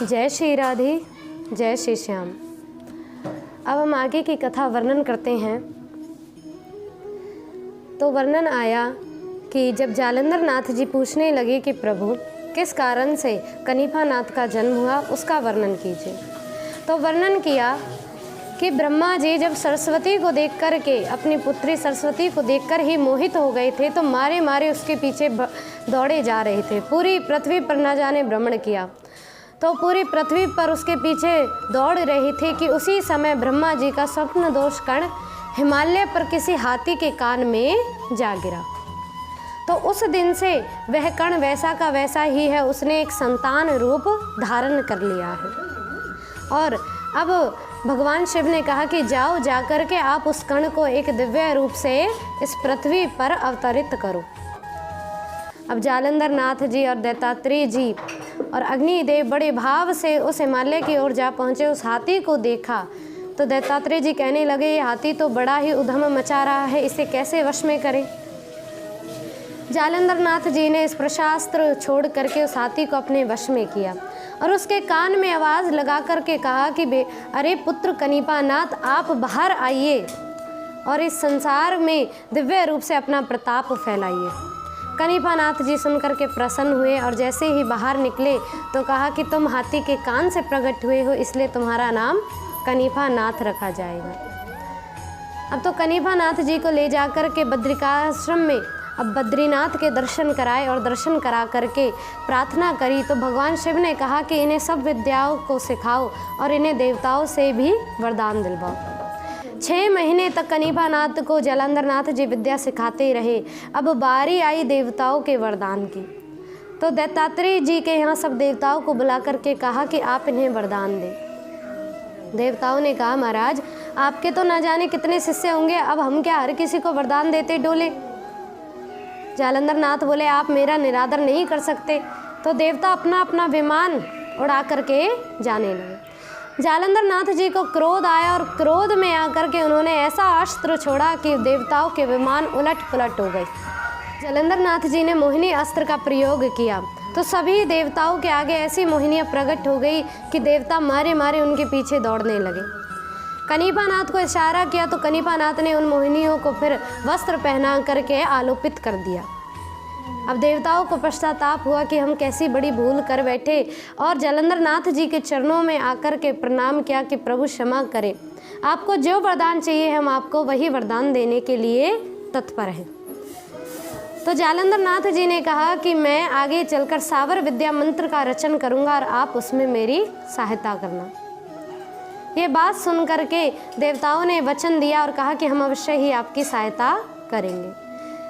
जय श्री राधे, जय श्री श्याम। अब हम आगे की कथा वर्णन करते हैं। तो वर्णन आया कि जब जालंधर नाथ जी पूछने लगे कि प्रभु किस कारण से कनिफा नाथ का जन्म हुआ, उसका वर्णन कीजिए। तो वर्णन किया कि ब्रह्मा जी जब सरस्वती को देख कर के, अपनी पुत्री सरस्वती को देखकर ही मोहित हो गए थे, तो मारे मारे उसके पीछे दौड़े जा रहे थे। पूरी पृथ्वी पर न जाने भ्रमण किया, तो पूरी पृथ्वी पर उसके पीछे दौड़ रही थी कि उसी समय ब्रह्मा जी का स्वप्न दोष कण हिमालय पर किसी हाथी के कान में जा गिरा। तो उस दिन से वह कण वैसा का वैसा ही है, उसने एक संतान रूप धारण कर लिया है। और अब भगवान शिव ने कहा कि जाओ, जाकर के आप उस कण को एक दिव्य रूप से इस पृथ्वी पर अवतरित करो। अब जालंधर नाथ जी और दत्तात्रेय जी और अग्निदेव बड़े भाव से उस हिमालय की ओर जा पहुँचे। उस हाथी को देखा तो दत्तात्रेय जी कहने लगे, ये हाथी तो बड़ा ही उधम मचा रहा है, इसे कैसे वश में करें। जालंधर नाथ जी ने इस प्रशास्त्र छोड़ करके उस हाथी को अपने वश में किया और उसके कान में आवाज़ लगा करके कहा कि अरे पुत्र कनिपा नाथ, आप बाहर आइए और इस संसार में दिव्य रूप से अपना प्रताप फैलाइए। कनिपा नाथ जी सुनकर के प्रसन्न हुए और जैसे ही बाहर निकले तो कहा कि तुम हाथी के कान से प्रकट हुए हो, इसलिए तुम्हारा नाम कनिपा नाथ रखा जाएगा। अब तो कनिपा नाथ जी को ले जाकर के बद्रिकाश्रम में अब बद्रीनाथ के दर्शन कराए और दर्शन करा करके प्रार्थना करी। तो भगवान शिव ने कहा कि इन्हें सब विद्याओं को सिखाओ और इन्हें देवताओं से भी वरदान दिलवाओ। 6 महीने तक कनिपा नाथ को जालंधर नाथ जी विद्या सिखाते रहे। अब बारी आई देवताओं के वरदान की, तो दत्तात्रेय जी के यहाँ सब देवताओं को बुला करके कहा कि आप इन्हें वरदान दें। देवताओं ने कहा, महाराज आपके तो ना जाने कितने शिष्य होंगे, अब हम क्या हर किसी को वरदान देते डोले। जालंधर नाथ बोले, आप मेरा निरादर नहीं कर सकते। तो देवता अपना अपना विमान उड़ा करके जाने लगे। जालंधर नाथ जी को क्रोध आया और क्रोध में आकर के उन्होंने ऐसा अस्त्र छोड़ा कि देवताओं के विमान उलट पुलट हो गए। जालंधर नाथ जी ने मोहिनी अस्त्र का प्रयोग किया तो सभी देवताओं के आगे ऐसी मोहिनियाँ प्रकट हो गई कि देवता मारे मारे उनके पीछे दौड़ने लगे। कनिपा नाथ को इशारा किया तो कनिपा नाथ ने उन मोहिनियों को फिर वस्त्र पहना करके आलोपित कर दिया। अब देवताओं को पश्चाताप हुआ कि हम कैसी बड़ी भूल कर बैठे और जालंधर नाथ जी के चरणों में आकर के प्रणाम किया कि प्रभु क्षमा करें, आपको जो वरदान चाहिए हम आपको वही वरदान देने के लिए तत्पर हैं। तो जालंधर नाथ जी ने कहा कि मैं आगे चलकर सावर विद्या मंत्र का रचन करूंगा और आप उसमें मेरी सहायता करना। ये बात सुन करके देवताओं ने वचन दिया और कहा कि हम अवश्य ही आपकी सहायता करेंगे।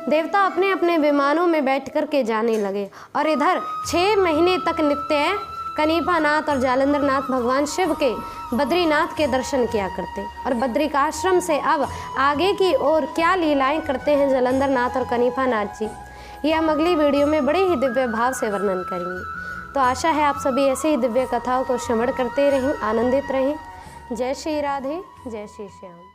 देवता अपने अपने विमानों में बैठ कर के जाने लगे और इधर 6 महीने तक नित्य कनिपा नाथ और जालंधर नाथ भगवान शिव के बद्रीनाथ के दर्शन किया करते। और बद्रिकाश्रम से अब आगे की ओर क्या लीलाएं करते हैं जालंधर नाथ और कनिपा नाथ जी, ये हम अगली वीडियो में बड़े ही दिव्य भाव से वर्णन करेंगे। तो आशा है आप सभी ऐसे ही दिव्य कथाओं को श्रवण करते रहें, आनंदित रहें। जय श्री राधे, जय श्री श्याम।